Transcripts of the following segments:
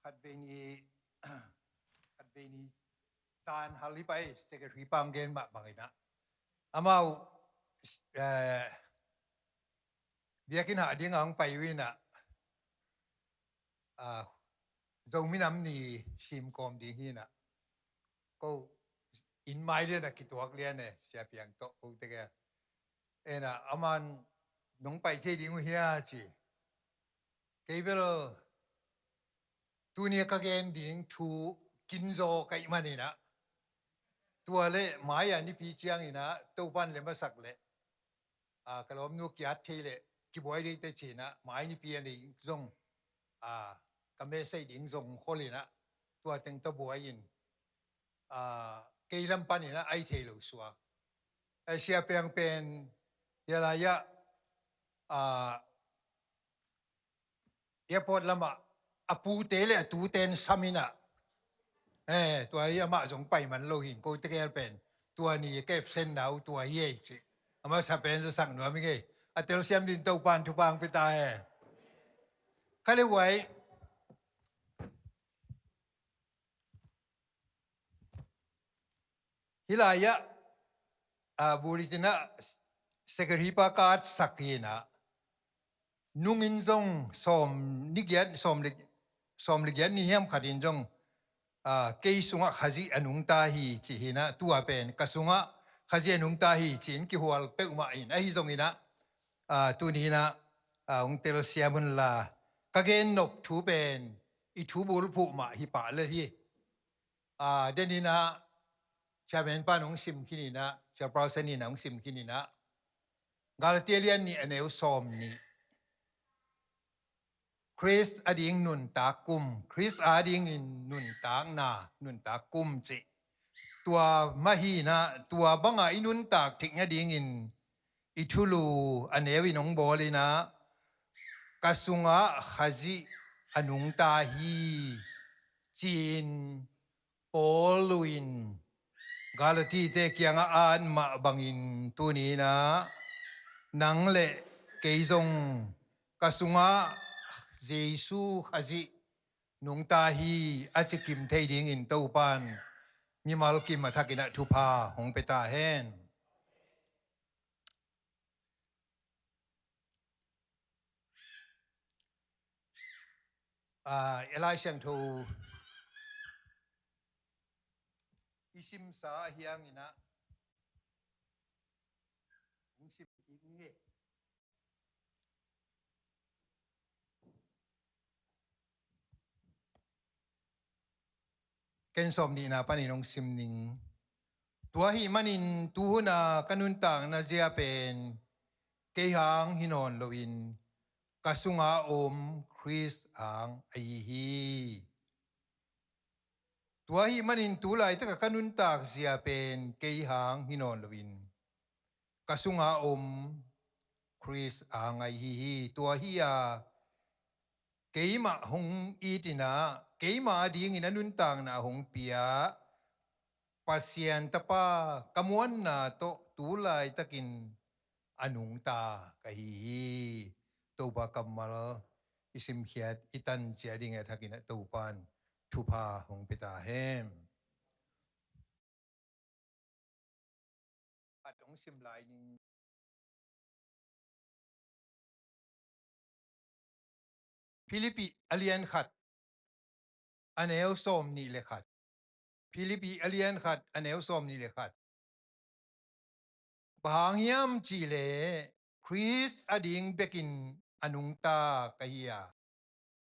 Khazih Khazih tan halipai sebagai ripam gen mak bangina. Amau biakin hak dia ngang pai wina dong minam ni sim kom di hina. Ko in mai dia nak kituak lian siap yang tok ko tega. Ena aman nong pai che di nguhia chi. Kebel tunia kagen ding tu kinzo kai manina. Tua le maya ni pi chiang ina tau pan le masak le. Kalau nu kiat the le ki boy di te china mai ni pi ani zong kame sai ding zong kholina tua teng to boy in kei lam pan ina ai the lo suwa. Ai sia peng pen ya la ya airport lama apu te le tu ten samina. ตัวนี้มาจงไปมันโลหินกูจะแก้เป็นตัวนี้แก้เส้นหนาวตัวเย่จิมาสับเป็นจะสั่งหนูไม่กี่เตลเซียมดินเตาปานทุบางไปตายเขาเรียกไว้ฮิลายะบุริตินะเสกริปากาศสักทีนะนุ่งอินจงสมนิกยันสมลิกยันนี่เฮียมขัดินจงkei sunga Khazih Nungta hi chi hina tua pen kasunga Khazih Nungta hi chin ki hual pe uma in ai zong ina tu ni na ong tel siamun la kagen nok thu pen I thu bul phu ma hi pa le hi denina cha ben pa nong sim kini na cha browser ni nong sim kini na galatian ni aneu som ni Chris ading nun takum Chris ading in nun tang na nun takum chi tua mahina tua banga inun tak thik nya ding in itulu anewi nong bolina kasunga Khazih Nungta hi chin poluin galati te kyanga an ma bangin tunina nangle keizong kasunga Jesu Khazih Nungta hi achikim thei ding in taupan nimal kim mathakina thupa hong peta hen elai sang thu isim sa hiang ina isim inge ken som ni na paninong simning tua hi manin tu na kanun tang na jia pen ke hang hinon loin kasunga Chris ang ai hi tua hi manin tu lai ta kanun tak jia pen ke hang hinon loin kasunga Chris ang ai hi tua hi keima hong itina keima ding inanun tang na hong pia pasien tapa kamuan na to tulay takin anungta kahihi toba kamal isim khiat itan chiading at hakin at topan tupa hong pitahem at ong simlay ning Philippi alien khat aneo som ni le khat Philippi alien khat aneo som ni le khat Bahangyam Chile Chris ading bekin anungta kahia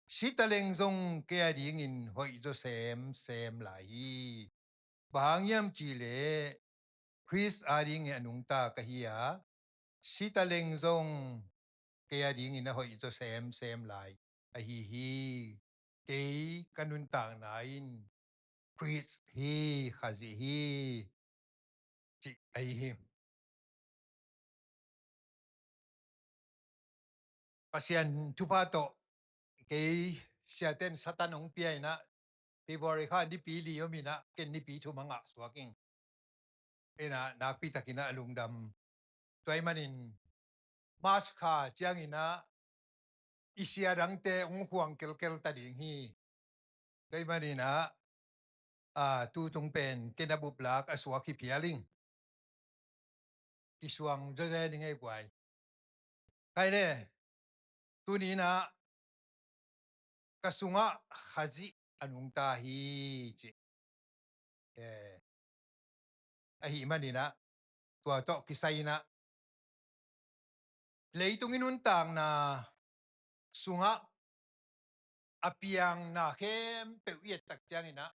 Sitaleng zong kaya ding in hoi zo sem lai Bahangyam Chile Chris ading anungta kahia Sitaleng zong kaya ding in hoi zo sem lai ahihi kay kanuntang nain Chris hi Khazih hi chi ahihim Pasian tupato kay siyaten satanong piyay na February ka di pili yomina ken ni pitu mga swaking ena nakpita kina alungdam tuay manin mas ka jang ina isiyadang te ung huang kel tading hi cái mà đi na tu tung pen cái na bục lạc aswa khi pialing cái suang cho ra đi ngay quay cái này tu ni na cái sunga Khazih Nungta hi chị hi mà đi na tua to kisay na lấy tung inun tang na sunga apiang na khem peu yet tak chang ina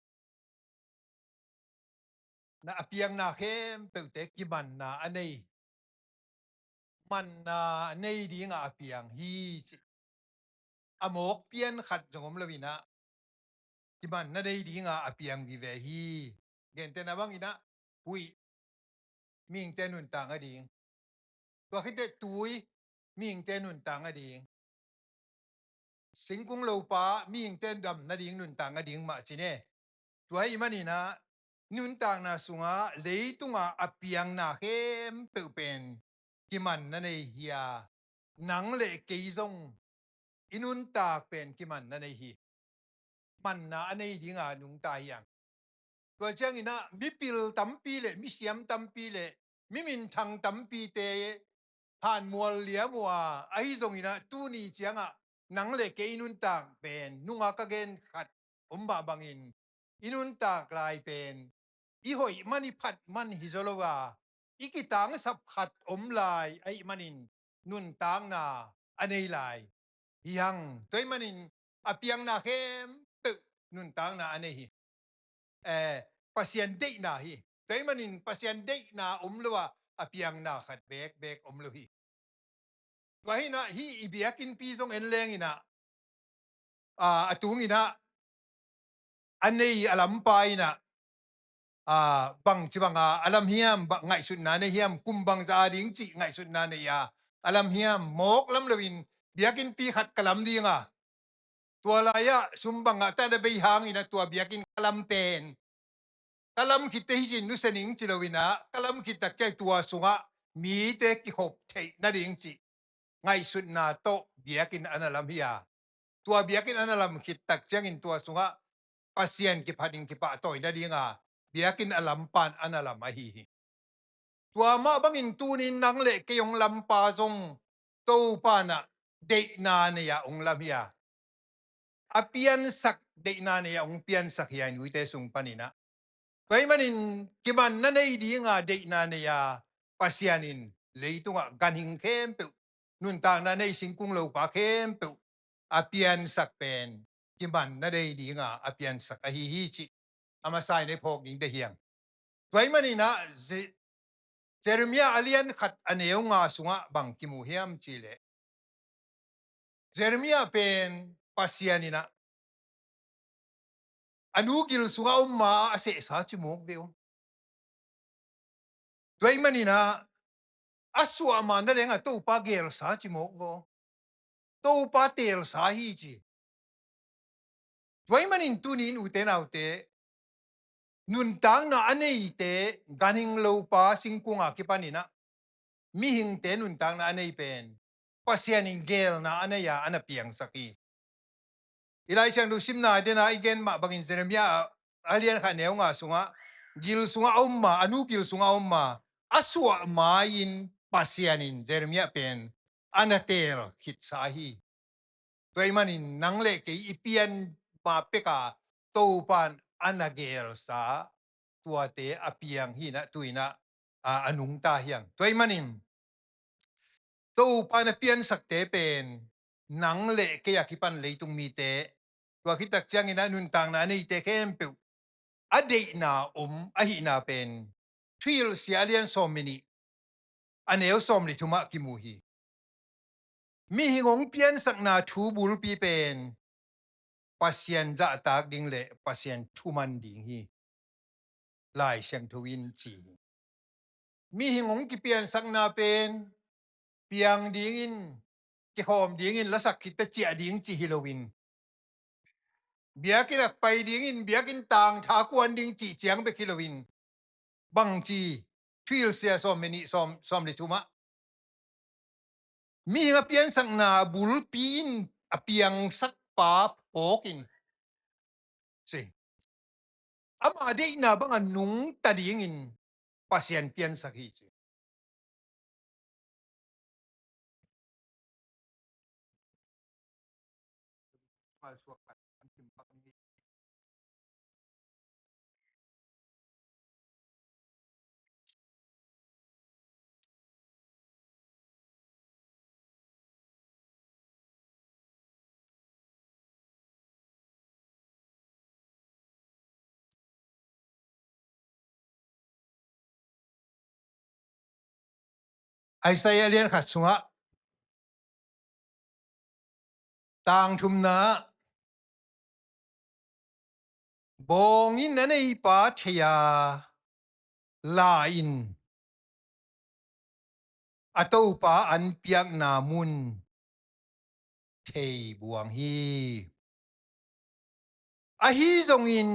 na apiang na khem peu te ki man na anei man na nei di nga apiang hi chi amok pian khat jongom lawina ki man na nei di nga apiang gi ve hi gen te na bang ina hui ming te nun tang a ding tua khite tui ming te nun tang a ding singkung lo pa ming te dam na ding nun tang a ding ma chi ne tua hi mani na nun tang na sunga leitunga apiang na hem pe pen ki man na nei hiya nang le ke zong inun tak pen ki man na nei hi man na anei dinga nung ta yang tua chang ina mi pil tampi le mi siam tampi le mi min thang tampi te han mual lia mua ai zong ina tu ni chianga nang le ke inun tak pen nunga ka gen khat ba bangin inun tak lai pen i hoi mani phat man hi zolowa ikitang sap khat lai ai manin nun tang na anei lai yang toy manin apiang na hem tự nun tang na anei hi pasien dei na hi toy manin pasien dei na lawa apiang na khat bek bek lo hi wa hi na hi ibiakin pi zong en leng ina atung ina anei alam pa ina bang chibanga alam hiam ngai sun na ne hiam kumbang za ding chi ngai sun na ne ya alam hiam mok lam lawin biakin pi khat kalam dinga tua la ya sumbanga ta da bei hang ina tua biakin kalam pen kalam khite hi jin nu sening chi lawina kalam khitak chai tua sunga mi te ki hop thei na ding chi ngai sun na to biakin analam hiya tua biakin analam khitak changin tua sunga pasien ki phading ki pa toy na dinga biakin alampan analam a hi tua ma bangin tunin nang le ke yong lampa zong to pa na de na ne ya ong lam ya apian sak de na ne ya ong pian sak ya nui te sung panina toy manin kiman na nei di nga de na ne ya pasianin leitunga ganing kem pe nun ta na nei singkung lo pa kem pe apian sak pen kiman na dei di nga apian sak a hi chi ama sai ne phok ding de hiang toy manina Jeremia alian khat aneu nga sunga bang kimu hiam chile Jeremia pen pasianina anugil sunga umma ase sa chi mok veo toy manina aswa ma na lenga to pa gel sa chi mok vo to pa tel sa hi chi toy manin tunin uten autte nun tang na anei te ganing lo pa singkunga kipanina mi hing te nun tang na anei pen pasianin gel na anaya anapiang saki ilai chang du simna de na igen ma bangin Jeremia alian kha neu nga sunga gil sunga umma anu gil sunga umma aswa main pasianin Jeremia pen anatel khit sahi toy manin nangle ke ipian ma peka to pan anagel sa tuate apiang hina tuina anung ta hiang toy manin to pan apian sakte pen nangle ke yakipan leitung mi te tua kitak chang ina nun tang na nei te kem pe ade na ahi na pen twil si alian so mini aneo som li thuma ki mu hi mi hingong pian sak na thu bul pi pen pasien za tak ding le pasien thuman ding hi lai siang thuin chi mi hingong ki pian sak na pen piang ding in ki hom ding in lasak kita chia ding chi Halloween biakin ak pai ding in biakin tang tha kwan ding chi chiang be Halloween bang chi twil sia som mini som li thuma mi nga pian sak na bul pin apiang sak pa pokin si ama de na banga nung ta ding in pasien pian sakhi chi ai sai alien kha sunga tang thum na bong in na nei pa thia la in ato pa an piak na mun thei buang hi a hi zong in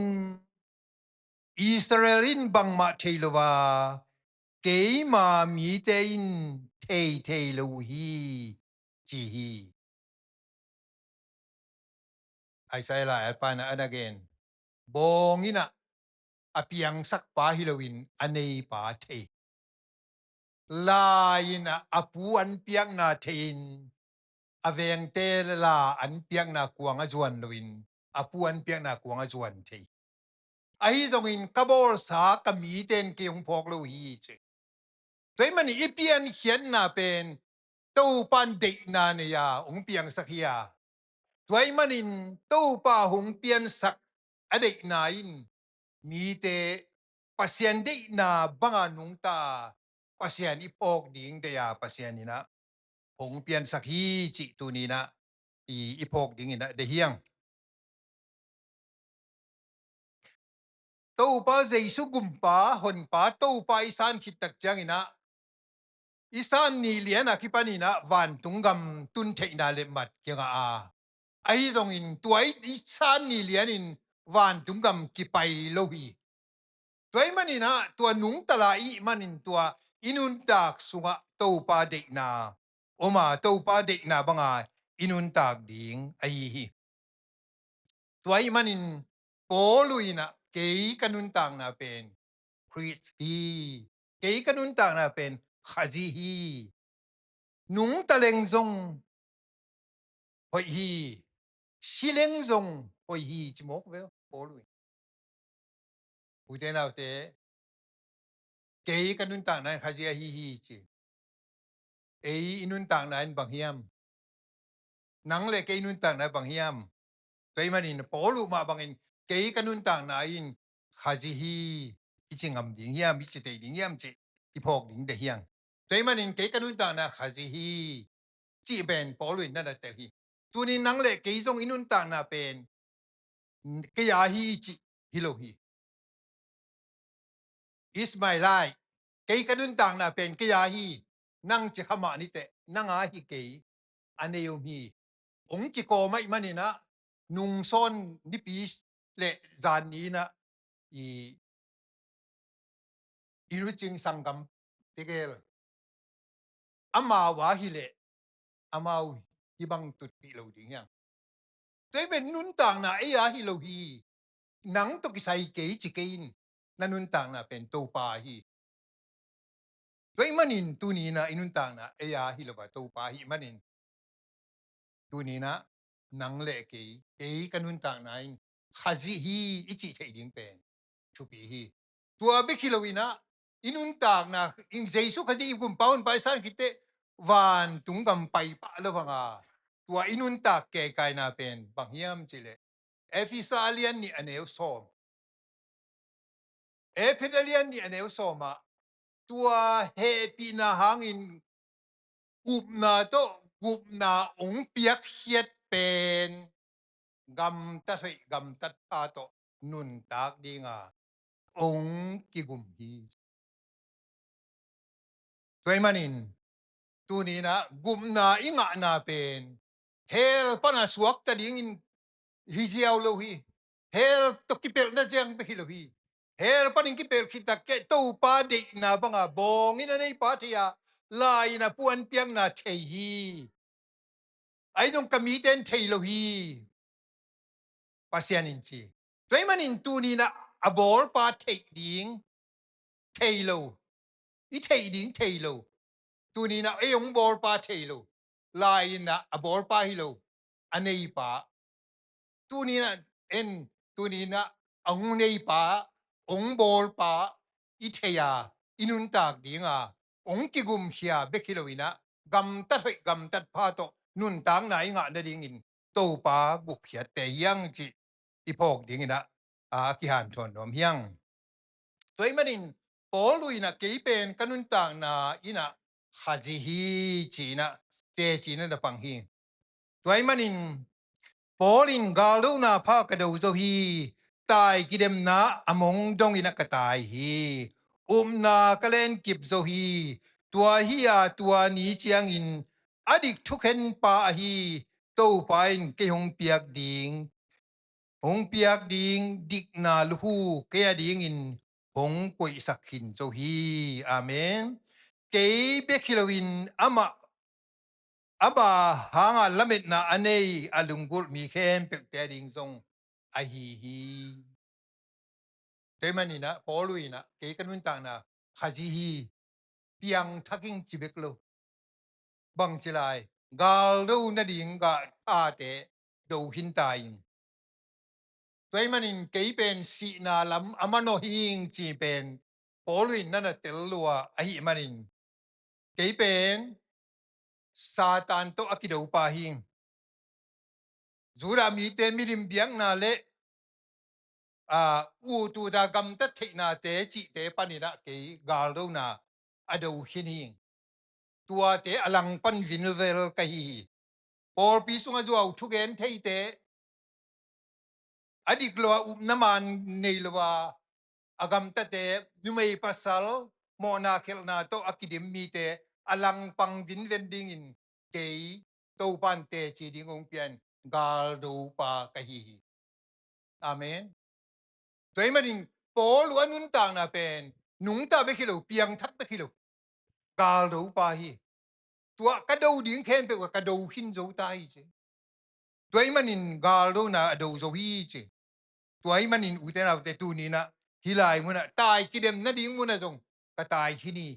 Israelin bang ma thei lova ke ma mi te in thei lo hi chi hi ai sai la al pa na an again bong ina apiang sak pa hilowin anei pa thei la ina apu an piak na thein aveng te la an piak na kuang a zuan loin apu an piak na kuang a zuan thei ai zong in kabor sa ka mi ten ke ong phok lo hi che toy mani ipian hian na pen to pan de na ne ya ong piang sakia toy manin to pa hong pian sak ade na in mi te pasien de na banga nungta pasien ipok ding de ya pasien ina hong pian sakhi chi tu ni na ipok ding ina de hiang to pa jesu gumpa hon pa to pa isan khit tak chang ina isan ni lian a kipani na van tungam tun theina le mat kenga a ai zong in tuai isan ni lian in van tungam ki pai lo hi tuai mani na tua nung tala i manin tua inun tak sunga to pa de na oma to pa de na banga inun tak ding ai hi tuai manin poluina ke kanun tang na pen Chris hi ke kanun tang na pen Khazih hi nung taleng zong hoi hi sileng zong hoi hi chimok ve polu uten autte ke kanun tang na Khazih hi chi ei inun tang na bang hiam nang le ke inun tang na bang hiam toy manin polu ma bangin ke kanun tang na in Khazih hi ichingam ding hiam ichite ding hiam chi ipok ding de hiang toy manin ke kanun tang na Khazih hi chi ben polu na da te hi tunin nang le ke zong inun tang na pen ke ya hi chi hilo hi is my life ke kanun tang na pen ke ya hi nang chi hama ni te nang a hi ke aneyom hi ong ki ko mai manina nung son ni pi le zan ni na i iruching sangam tegel ama wa hi le amau hi bang tut pi lo ding yang te ben nun tang na e a hi lo hi nang to ki sai ke chi ke in na nun tang na pen to pa hi toy manin tu ni na inun tang na e a hi lo ba to pa hi manin tu ni na nang le ke kanun tang na in Khazih hi ichi thei ding pen chu pi hi tua be khilowina inun tak na in jesu khadi gum paun pai san kite van tungam pai pa lawanga tua inun tak ke kai na pen banghiam chile efisalian ni aneu som epidalian ni aneu soma tua happy na hangin upna to gupna ong piak hiet pen gam ta thei gam tat pa to nun tak dinga ong ki gum hi toy manin tu ni na gum na inga na pen hel pana suak ta ding in hiziaw lo hi hel to kipel na jang be lo hi hel paning kipel kita ke to pa de na banga bong ina nei pa tia la ina puan piang na thei hi ai dong kami ten thei lo hi pasian in chi toy manin tu ni na abol pa thei ding thei lo I thei ding thei lo tu ni na ayong bol pa thei lo lai na abol pa hi lo anei pa tu ni na en tu ni na ang nei pa ong bol pa I theya inun tak ding a ong ki gum hia bekiloina gam tat pha to nun tang nai nga na ding in to pa guk hia te yang chi ipok ding ina ki han thon nom hiang toy manin poluina ke pen kanun tang na ina Khazih chi na te chi na da pang hi toy manin Polin galu na pa ka do zo hi tai kidem na among dong ina ka tai hi na kalen kip zo hi tua hi tua ni chiang in adik thuken pa hi to pain ke hong piak ding hong piak ding dik na lu ke ding in hong koi sakhin zo hi amen ke be kilowin aba hanga lamit na anei alungul mi khem pe te ding zong a hi te manina poluina ke kanun ta na khaji hi piang thaking chibeklo bang chilai gal do na ding ga a te do hin tai toy manin ke pen si na lam amano hing chi pen poluin na na tel lua a hi manin ke pen satan to akido pa hing zura mi te mirim biang na le u tu da gam ta thei na te chi te panina ke gal do na ado hini tua te alang pan vinvel ka hi por pi sunga zo au thugen thei te adik lo naman nei lo agam ta te numei pasal mo na khel na to akidim mi te alang pang vin vending in ke to pan te chi ding ong pian gal do pa ka hi amen toy manin Paul anun tang na pen Nungta be khilo piang thak be khilo gal do pa hi tua ka do ding khen pe ka do hin zo tai che toy manin gal do na do zo hi che toy manin u te na te tu ni na hilai mu na tai kidem na ding mu na zong ka tai khini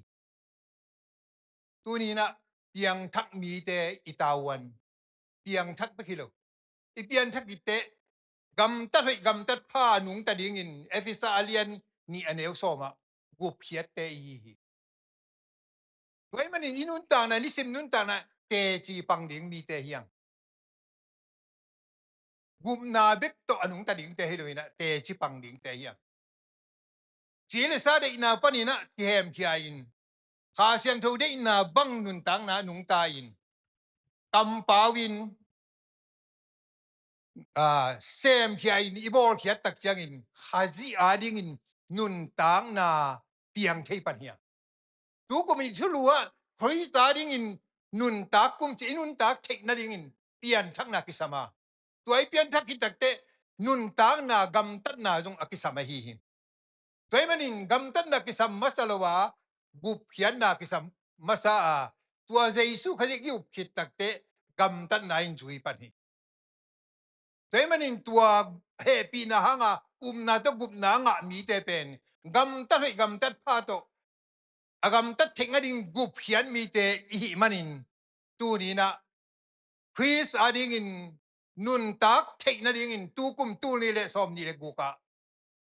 tu ni na piang thak mi te itawan piang thak be khilo I piang thak ki te gam tat pha nung ta ding in efisa alien ni aneu soma gup hiat te hi toy manin inun ta na ni sim nun ta na te chi pang ding mi te hiang gup na bek to anung ta ding te heloina te chi pang ding te hiang chỉ là sa de na panina ti hem kia in kha siang tho de na bang nun tang na nung ta in kam pawin sem kia in ibor kia tak chang in khazi ading in nun tang na piang thei pan hiang tu ko mi chulua khoi ta ding in nun tak kum chi nun tak thei na ding in pian thak na kisama tuai pian thak ki tak te nun tang na gam tat na jong akisama hi toy manin gam tat na kisam masalawa gup hian na kisam masa tua jesu khaji yu khit tak te gam tat na in chui pan hi toy manin tua he pi na hanga na to gup na nga mi te pen gam tat pha to agam tat thinga ding gup hian mi te hi manin tu ni na Chris ading in nun tak thei na ding in tu kum tu ni le som ni le guka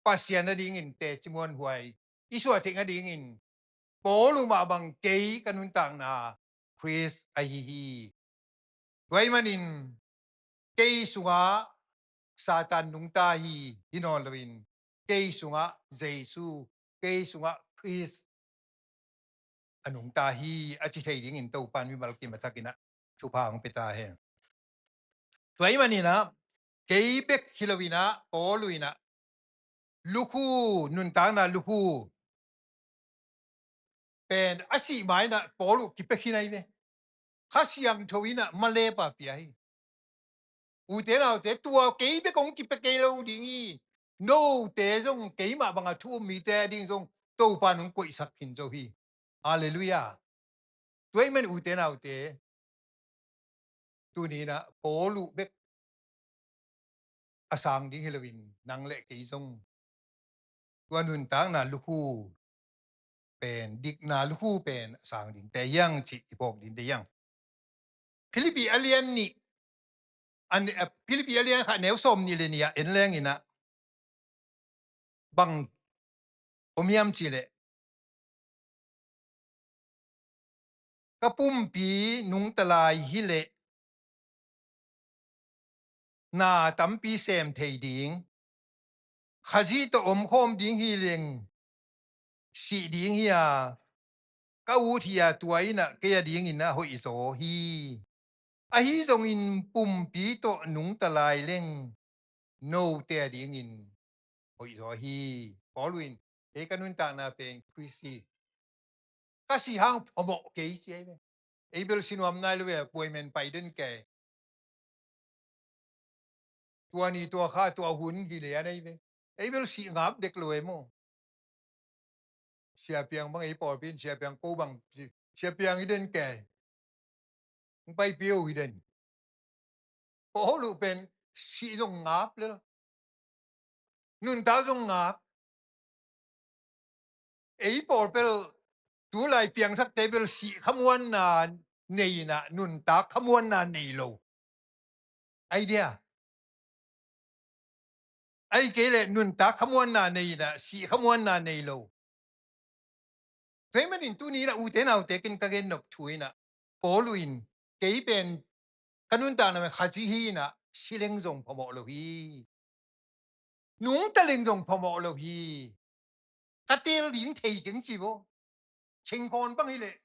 pasian na ding in te chimon huai isu thei na ding in polu ma bang ke kanun tang na Chris ai hi toy manin ke sunga satan nungta hi hinolowin ke sunga jesu ke sunga Chris anung ta hi achi thei ding in to pan mi mal ki mathakina chu phang peta he toy manina ke bek hilowina poluina luku nun tang na luku pen asi mai na polu ki pe hinai me khasiang thowina male pa pi ai u te nào te tua ke be kong ki pe ke lo ding i no te jong ke ma bang thu mi te ding jong to pa nung ko isak hin jo hi hallelujah toy men u te nào te tu ni na polu bek asang ding hilawin nang le ke zong tua nun tang na luhu pen dik na luhu pen asang ding te yang chi ipok din te yang Philippi alien ni an Philippi alien kha neu som ni le ni en leng ina bang omiam chi le kapum pi nung talai hi le na tampi sem thei ding Khazih to khom ding hi leng si ding hi ka u thia tuaina ke ya ding ina hoi zo hi a hi zong in pum pi to nung talai leng no te ding in hoi zo hi Paulin e kanun ta na pen Christi ka si hang phomo ke che Abel sinuam nai le poimen paiden ke tua ni tua kha tua hun hi le anei ve Abel si ngap dek loe mo sia piang bang e por pin sia piang ko bang sia piang iden ke bai piu iden ko lu pen si zong ngap le nun ta zong ngap e por pel tu lai piang thak table si khamuan na nei na nun ta khamuan na nei lo idea ai ke le nun ta khamuan na nei na si khamuan na nei lo thế mà nhìn tu ní là u thế nào thế kinh cái nộp thui na cố lùin cái bên cái nút ta là Khazih hi na xí linh dùng phò mộ lo hi nung ta linh dùng phò mộ lo hi cái tiêu liền thấy kinh chi vô情況băng hi lệ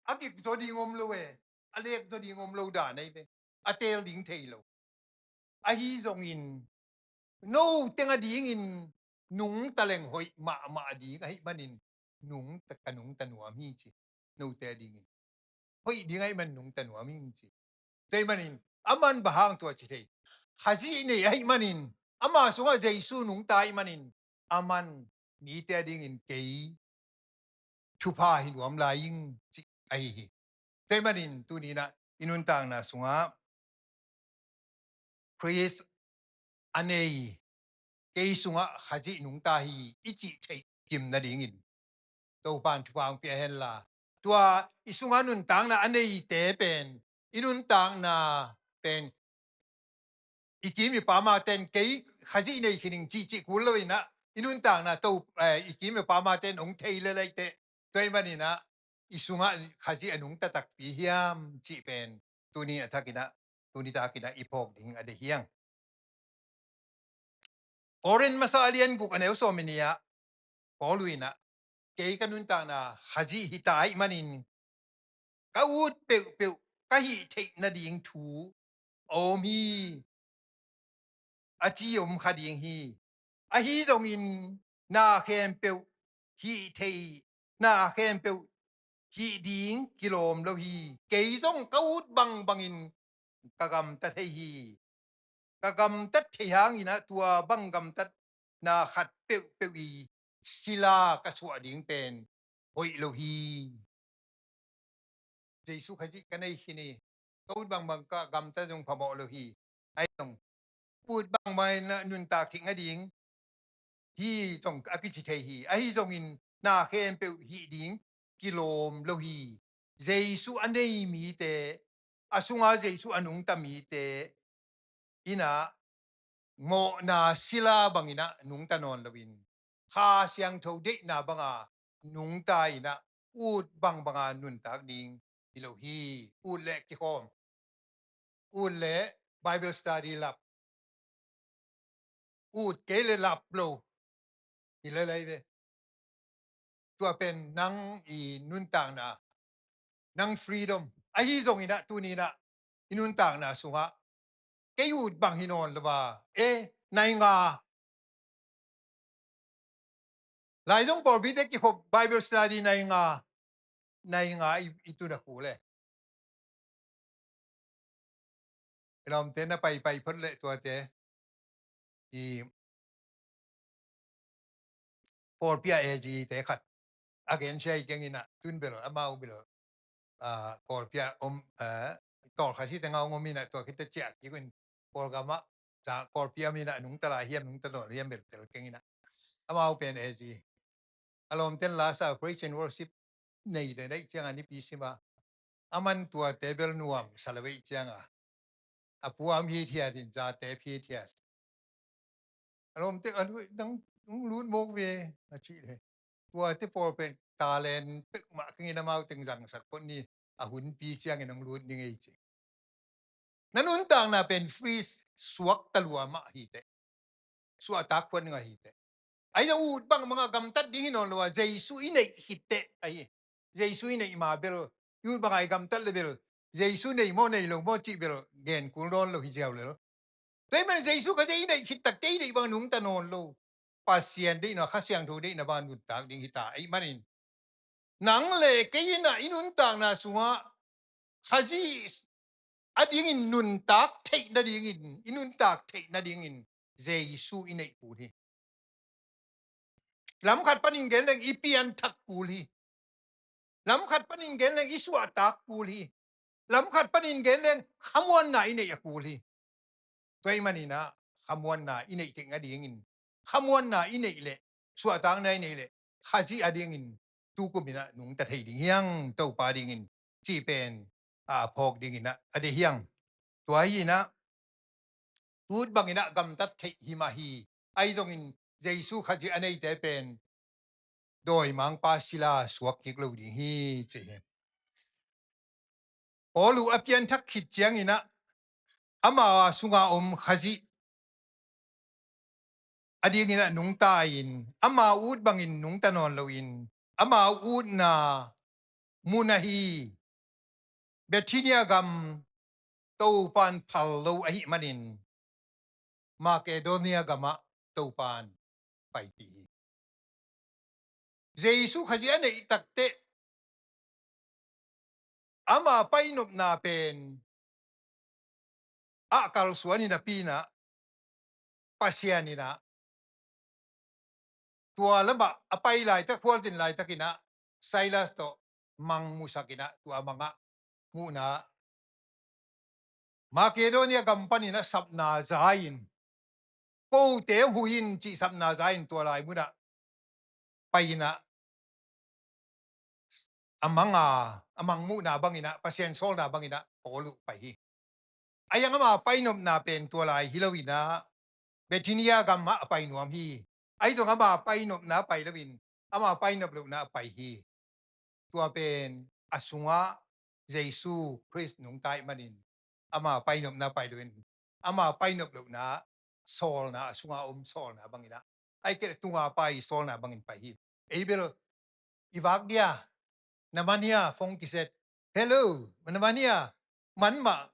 à cái cho đi ngom lo về à lệ cho đi ngom lo đà này về à tiêu liền thấy lo à hi dùng in no tiếng à đi in nung ta linh hoi mà đi cái bên nung ta nuam hi chi no te đi hoi di ngai man nung tan wa ming chi te manin aman bahang to chi te Khazih nei ai manin ama sunga Jesu nung tai manin aman ni te ding in kei thupa hin wam la ing chi ai hi te manin tu ni na inun tang na sunga Chris anei kei sunga Khazih nung ta hi ichi thei kim na ding in to pan thuang pe hen la tua isunga nun tang na anei te pen inun tang na pen ikimi pama ten kei Khazih nei khining chi kuloi na inun tang na to ikimi pama ten ong thei le lai te toy mani na isunga Khazih anung ta tak pi hiam chi pen tuni athakina tuni ta kina ipok ding ade hiang oren masalian guk aneu so minia poluina kei kanun tang na Khazih hitai manin ka ut pe ka hi thei na ding thu omi a chi kha ding hi a hi zong in na khem pe hi thei na khem pe hi ding kilom lo hi ke zong ka ut bang in ka gam ta thei hi ka gam ta thei hang ina tua bang gam ta na khat pe wi sila ka chua ding pen hoi lo hi Jesu khaji kanai hini ka ut bang ka gam ta jong phamo lo hi ai tong put bang mai na nun ta khing a ding hi tong akichi thei hi a hi zong in na khem pe hi ding kilom lo hi Jesu anei mi te asunga Jesu anung ta mi te ina mo na sila bangina nung ta non lawin kha siang tho de na banga nung ta ina ut banga nun tak ding ilo hi ut le ki hom ut le Bible study lab ut ke le lab lo ile lai ve tua pen nang I nun tang na nang freedom a hi zong ina tu ni na inun tang na sunga ke ut bang hinon lo ba e nai nga lai zong por bi te ki hop Bible study nai nga itu na ku le rom te na pai phot le tua te I por pia e ji te khat again shai keng ina tun bel amau bel por pia tol kha si te ngau ngomina tua kita chat ki kun por gama za korpia mi na nung tala hiam nung tano hiam bel tel kengina amau pen ezi alom ten la sa praise and worship nei de dai chang ani pi sima aman tua tebel nuam salawei chang apuam hi thia din za te phi thia alom te anu nung lut mok ve a chi le tua te por pen talent tức ma kengina mau teng jang sak pon ni a hun pi chang nung lut ni ngei chi nanun tang na pen freeze suak talua ma hi te suak tak pon nga hi te ai u bang mga gamtat di hinon lo jesu inei hitte ai jesu inei ma bel yu bang ai gamtat le bel jesu nei mo nei lo mo chi bel gen kun ron lo hi jaw le thế mà jesu ka dei nei hit tak dei dei bang nung ta non lo pasien dei na khasyang thu dei na ban nu tak ding hita ai manin nang le ke na inun tang na sunga Khazih ading in nun tak thei na ding in inun tak thei na ding in jesu inei pu hi lam khat panin gen leng ipian thak puli lam khat panin gen leng iswa tak puli lam khat panin gen leng khamwan na ine yakuli toy manina khamwan na ine ting ading in khamwan na ine le swa tang na ine le khaji ading in tu ko mina nung ta thei ding hiang to pa ding in chi pen a phok ding in na ade hiang toy ina tut bangina gam tat thei hi ma hi ai jong in jesu khaji anei te pen doi mang pa sila suak kik lo ding hi che olu apian thak khit chiang ina ama sunga Khazih ading ina Nungta in ama ud bangin Nungta non lo in ama ud na munahi betinia gam to pan phal lo ahi manin Macedonia gama to pan pai pi jesu Khazih ane takte ama painop na pen akal suani na pina pasiani na tua lama apai lai ta kwal tin lai takina Silas to mang musakina tua mga muna Macedonia company na sapna zain po te huin chi sapna zain tua lai muna paina amang muna bangina pasien sol na bangina polu pai ayang ama painom na pen tua lai hilawina betinia gamma painuam hi ai to ama painom na pai lawin ama painop lu na pai hi tua pen asunga jesu Christ nung tai manin ama painom na pai lawin ama painop lu na sol na asunga sol na bangina ai ke tunga pai sol na bangin pai hi abel ivak dia namania phong kiset hello namania manma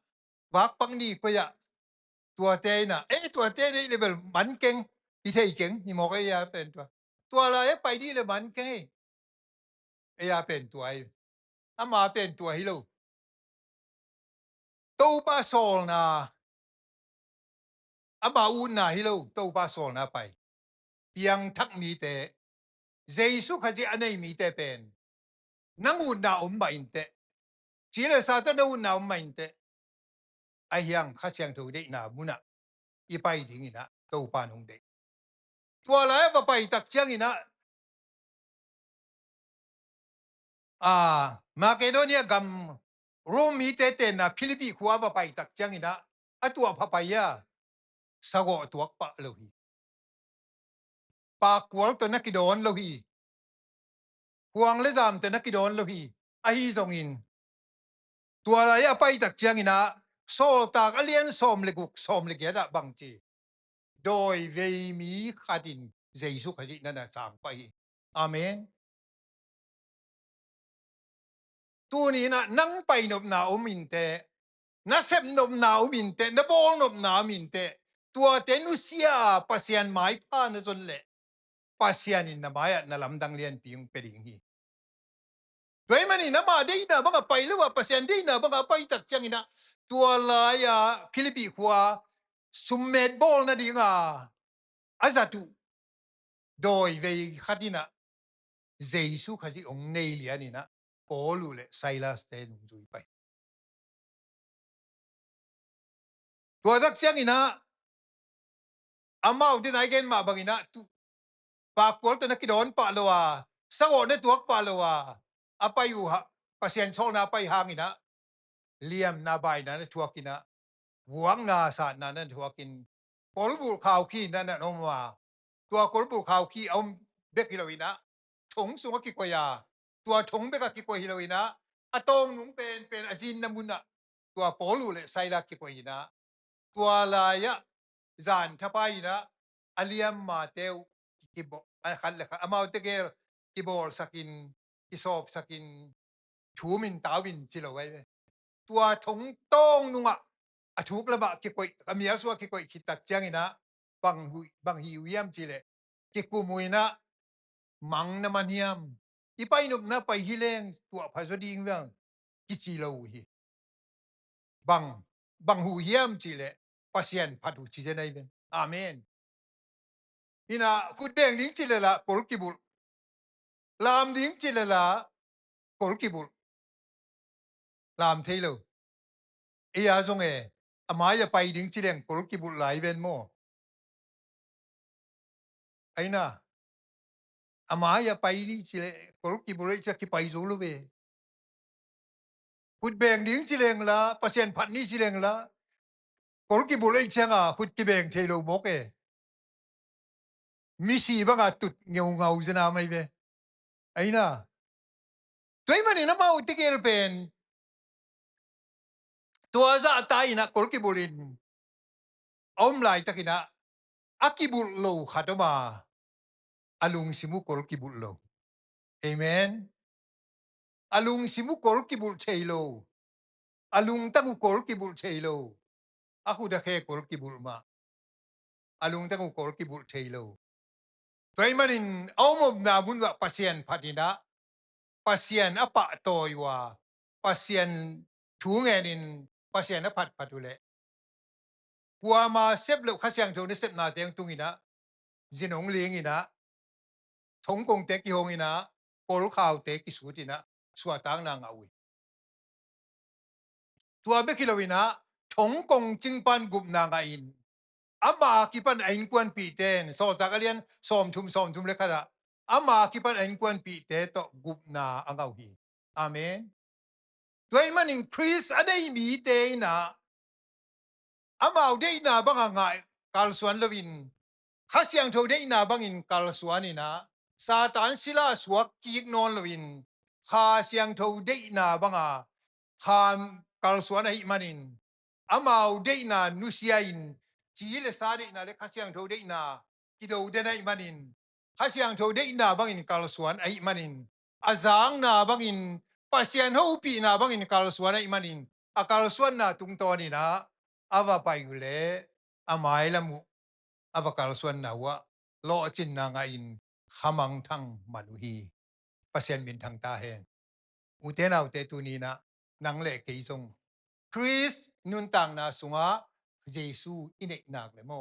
vak pang ni ko ya tua te na tua te ni level man keng đi thầy keng ni mo cái ya pen tua la e pai đi le man keng e ya pen tua ai ama pen tua hi lo to ba sol na ama un na hi lo to ba sol na pai piang thak mi te jesu Khazih anei mi te pen nang un na ba in te chỉ là sa ta đâu nào mạnh te ai yang kha chang thu de na muna i pai ding ina to pa nong de tua la ba pai tak chang ina Macedonia gam Rome te te na Philippi khuwa ba pai tak chang ina atua pha pai ya sago tuak pa lo hi pa kwal to na ki don lo hi huang le jam te na ki don lo hi a hi zong in tua la ya pai tak chang ina sol tak alien som le guk som le ge da bang chi doi ve mi khadin jesu Khazih na na chang pai amen tu ni na nang pai nop na min te na sep nop na min te na bol nop na min te tua te nu sia pasian mai pa na zon le pasian in na maya na lamdang lian piung peding hi vậy mà ni na ma dei na banga pai lo wa pasian dei na banga pai tak chang ina tua la ya Philippi kwa summet bol na dinga azatu doi ve khadina jesu Khazih ong nei lian ina polu le Silas te nung zui pai tua dak chang ina amau din ay gen ma bangina tu pakpol to nakidon pa lowa sango na tuak pa lowa apayu ha pasien sol na pay hangina liam na bay na tuakina buang na sa na tuakin polbu khao ki na no ma tua polbu khao ki om bek hilawina thong sunga ki koya tua thong beka ki ko hilawina atong nung pen ajin na muna tua polu le saila ki koina tua la ya zan thapai na aliam ma teu kibo an khan le amau te gel kibol sakin isop sakin thumin tawin chilawai tua thong tong nunga athuk la ba ki koi amia so ki koi khitak changina bang hi wiam chile ki kumuina mang na maniam ipai nup na pai hileng tua phazoding wang ki chilo hi bang bang hu hiam chile pasien phatu chi jenai ben amen ina kudeng ding chile la kol kibul lam ding chile la kol kibul lam thailo iya zong e amaya pai ding chileng kol kibul lai ben mo aina amaya pai ni chile kol kibul cha ki pai zo lo be kudbeng ding chileng la pasien phat ni chileng la kol kibul ai changa kut kibeng thailo mok e mi si banga tut ngeu ngau jana mai be aina toy mani na mau tikel pen tua za tai na kol kibulin om lai takina akibul lo khatoma alung simu kol kibul lo amen alung simu kol kibul thailo alung tangu kol kibul thailo aku da khe kol kibul ma alung tangu kol kibul thailo toy manin omom na bunwa pasien phatina pasien apa toywa pasien thungenin pasien aphat phatule kuama sep lo khasyang tho ne sep na teng tungina jinong lingina thong kong te ki hongina kol khaw te ki sutina suatang na ngawi tua be kilowina thong kong jingpan gup na nga in ama ki pan ain kwan pi ten so takalian som thum le khara ama ki pan ain kwan pi te to gup na angau hi amen toy manin chris adai mi te na amau de na banga ngai kal suan lovin khasyang tho de na bangin kal suanina satan sila suak ki non lovin khasyang tho de na banga khan kal suan ai manin amau de na nusiain chi le sa de na le khasyang tho de na kido de na manin khasyang tho de na bangin kal suan ai manin azang na bangin pasien ho pi na bangin kal suan ai manin akal suan na tung to ni na ava pai le amai lamu avakal suan na wa lo chin na nga in khamang thang manuhi pasien min thang ta hen uten au te tu ni na nang le ke jong chris nun tang na sunga jesu ine nak le mo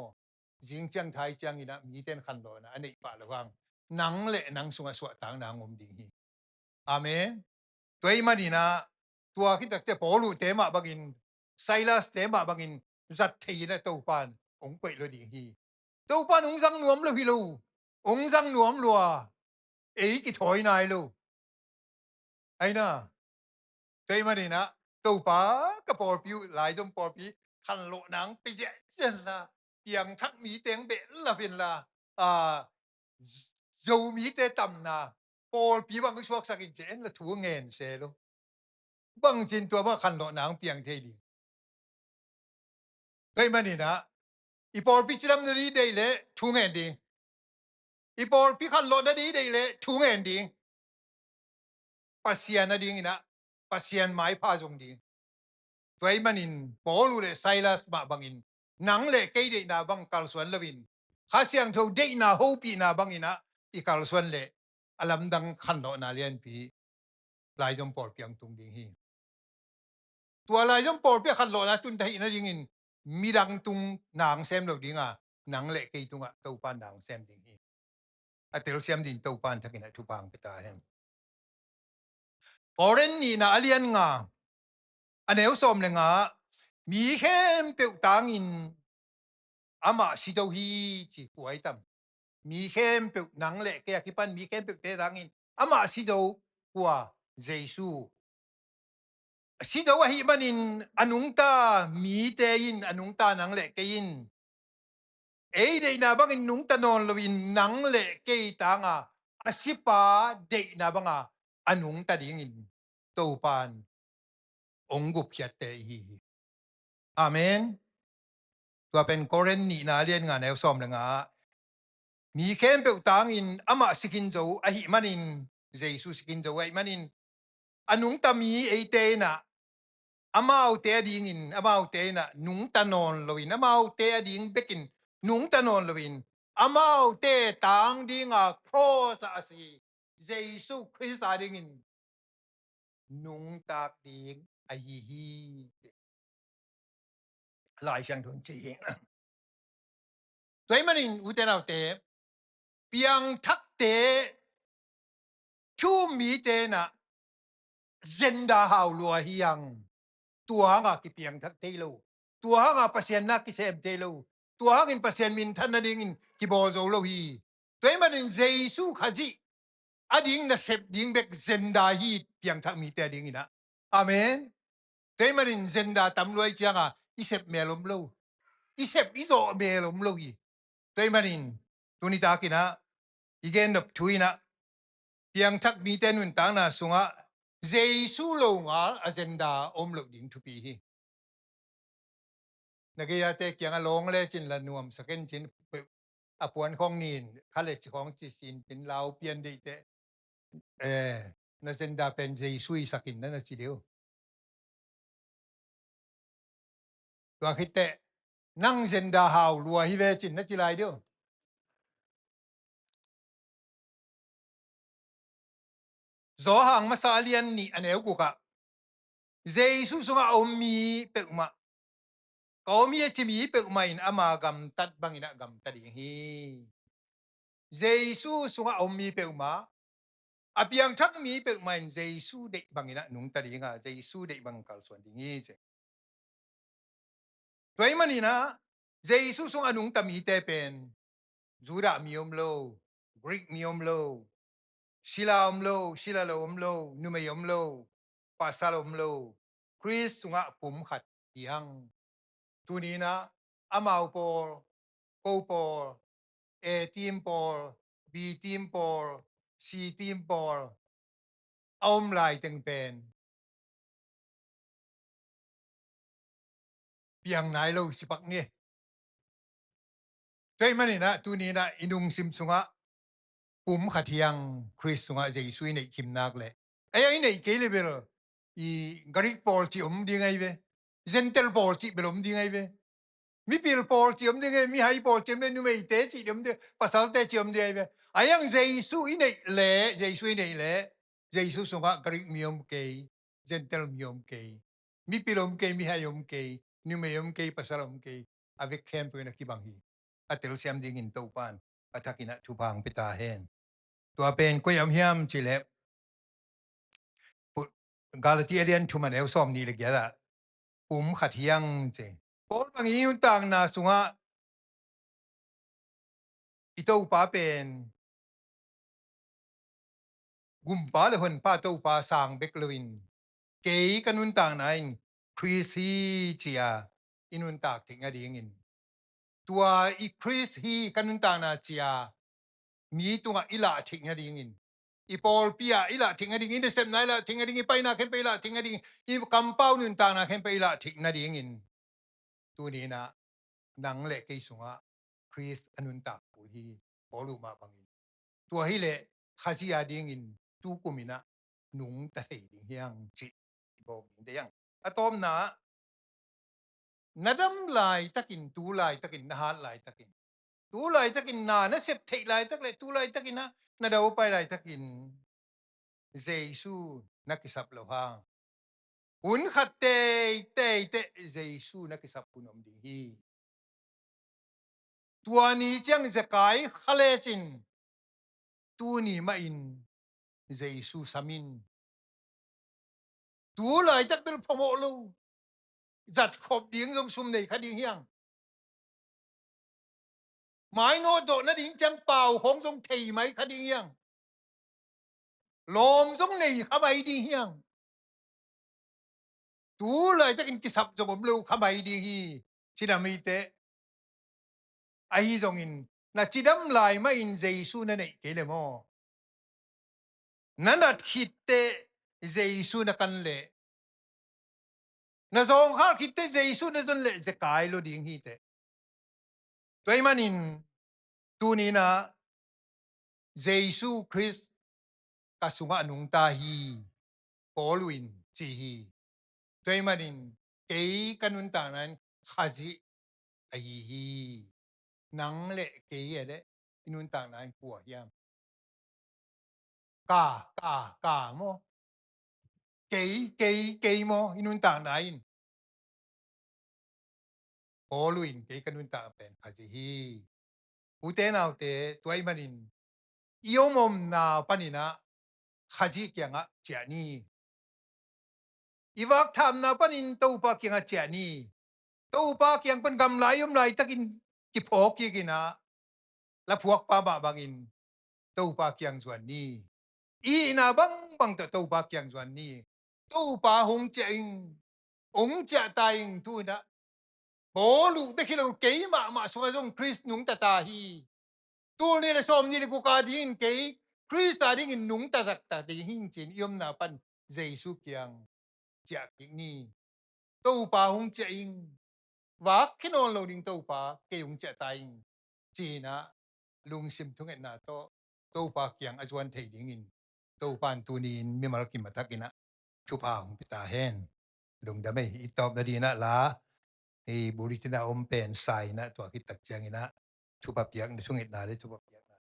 jing chang thai chang ina mi ten khan lo na ane pa lawang nang le nang sunga swa tang na ngom ding hi amen toy manina tua khi tak te polu te ma bangin silas te ma bangin zat thei na to pan ong koi lo ding hi to pan ong sang nuam lo hi lo ong sang nuam lo ei ki thoi nai lo ai na toy manina to pa ka por piu lai jom por pi khan lo nang pi je chen la piang thak mi teng be la pin la à dầu mi te tam na por pi bang suak sakin chen la thu ngen se lo bang chin tua ba khan lo nang piang the di toy manina I por pi chiram na ri dei le thu ngen di I por pi khan lo na di dei le thu ngen di pasian na ding ina pasian mai pa jong di toy manin polu le silas ma bangin nang le ke de na bang kal suan lovin khasyang tho de na ho pi na bangina I kal suan le alam dang khan lo na lian pi lai jom por piang tung ding hi tua lai jom por pi khan lo na tun dai na ding in mirang tung nang sem lo dinga nang le ke tunga to pan nang sem ding hi atel sem din to pan thakina thu pang pita hen oren ni na alian nga aneu som le nga mi khem pe tang in ama si dâu hi chỉ quái tầm mi khem bực nắng lệ kia khi pan mi khem bực thế đáng in ama si dâu của Giêsu si dâu hi manin anung ta mi te in anung ta nắng lệ cái in ấy đây na bang in nung ta non lovin nắng lệ cái ta nga asipa de na bang anung ta ding in tàu pan ông gup hiat te hi amen tua pen koren ni na lian nga neu som nga mi khem pe tang in ama sikin zo a hi manin Jesu sikin zo ai manin anung ta mi e te na amau te ding in amau te na nung ta non loin amau te ding bekin nung ta non loin amau te tang ding a cross a si Jesu Christ a ding in nung ta ding a hi lai sang thun chi toy manin u te nau te piang thak te chu mi te na zenda hau lua hiang tua nga ki piang thak te lo tua nga pasien na ki sem te lo tua hangin pasien min than na ding in ki bo zo lo hi toy manin Jesu Khazih ading na sep ding bek zenda hi piang thak mi te ding ina amen toy manin zenda tam loi chianga isep melom lo isep izo melom lo hi toy manin tunita kina igen nop tuina piang thak mi te nun tang na sunga Jesu lo nga agenda om lo ding thu pi hi nagaya te kyang long le chin la nuam saken chin apuan khong nin college khong chi sin tin lao pian de te na agenda pen Jesu sakin na chi deu wa khite nang agenda hau lua hi ve chin na chi lai deu zo hang ma sa lian ni aneu ku ka Jesu sunga om mi pe ma có mi chỉ mi pe ma in ama gam tat bang ina gam ta ding hi Jesu sunga om mi pe ma apiang thak mi pe ma in Jesu de bang ina nung ta ding ha Jesu de bang kal suan ding hi che toy manina Jesu sunga nung ta mi te pen Juda mi om lo Greek mi om lo Sila om lo Sila lo om lo Nume om lo Pasal om lo Chris sunga pum khat yang tunina amau por ko por A team por B team por C team por om lai teng pen piang nai lo sipak ni toy manina tunina inung sim sunga pum khatiang Chris sunga Jesu nei kim nak le ai nei ke level I garik por chi di ngai ve gentle por chi belom di ngai ve mi pil por chi di ngai mi hai por chi me nu mei te chi di pasal te chi di ngai ve ayang Jesu nei le Jesu nei le Jesu sunga garik miom ke gentle miom ke mi pilom ke mi hai ke nu me ke pasal ke avec camp na ki bang hi atel siam ding in to pan atakina tu bang pita hen tua pen ko yam hiam chi le Galatia lian tu man el som ni le gela khatiang che por bang yin tang na sunga ito pa pen gum pa le hon pa to pa sang bek loin ke kanun tang nain Chris hi chia inun tak ting a ding in tua I Chris hi kanun tang na chia mi tunga ila ting a ding in I Paul pia ila ting a ding in sem na ila ting a ding I pai na khem pe ila ting a ding I kampau nun tang na khem pe ila ting na ding in tu ni na nang le ke sunga Chris anun tak pu hi polu ma bangin tua hi le Khazih a ding in tu kumina nung ta thei ding hiang chi bo de yang atom na nadam lai takin tu lai takin na hat lai takin tu lai takin na na sep thei lai tak le tu lai takin na dau pai lai takin Jesu nakisap lo hang un khat te Jesu nakisap punom ding hi tua ni chang zakai khale chin tu ni ma in Jesu samin tu lai tak bel phomo lo zat khop ding jong sum nei kha ding hiang mãi nó dỗ nó đi chẳng bào không giống thầy mấy khá đi hiang lồm giống này khá mấy đi hiang tú lại chắc in kisap cho bom lưu khá mấy đi hi chỉ là mi tế ai dòng in na chỉ đâm lại mà in Giêsu này cái lệ mò nãy đặt khít tế Giêsu na căn lệ na dòng ha khít tế Giêsu na dòng lệ sẽ cái lo đi hi tế tôi mà in tu ni na Giêsu Christ cả Sungah Nungta hi có luin chỉ hi tôi mà in cái kanun ta nan Khazih ai hi nang lệ cái đấy inun ta nan của hiam cả mo cái mo inun ta nan có luin cái kanun ta pen Khazih hi ute nào te tôi mà in yêu mồm nào panina Khazih kia ngã chia ni iwak tham na panin to pa kia ngã chia ni to pa kia pan gam lai takin ki phok ki kina la phuak pa ba bangin to pa kiang zuan ni i na bang to pa kiang zuan ni to pa hong cheng ong cha tai tu na bo lu be khilo ke ma so jong Chris nung ta hi tu ni le som ni ku ka din ke Chris ta ding nung ta di hin chin yom na pan Jesu kiang cha ki ni to pa hong cheng và khi nó lâu đình tàu pa cái ông chạy tay chỉ na lung sim thung na to tàu pa kiang ajuan thầy đình in tàu pan tu nin mi mal kim matak ina chu pa hong pita hen lung da mai itop na di na la e buritina om pen sai na to ki tak chang ina chu pa piang thung na de chu pa piang na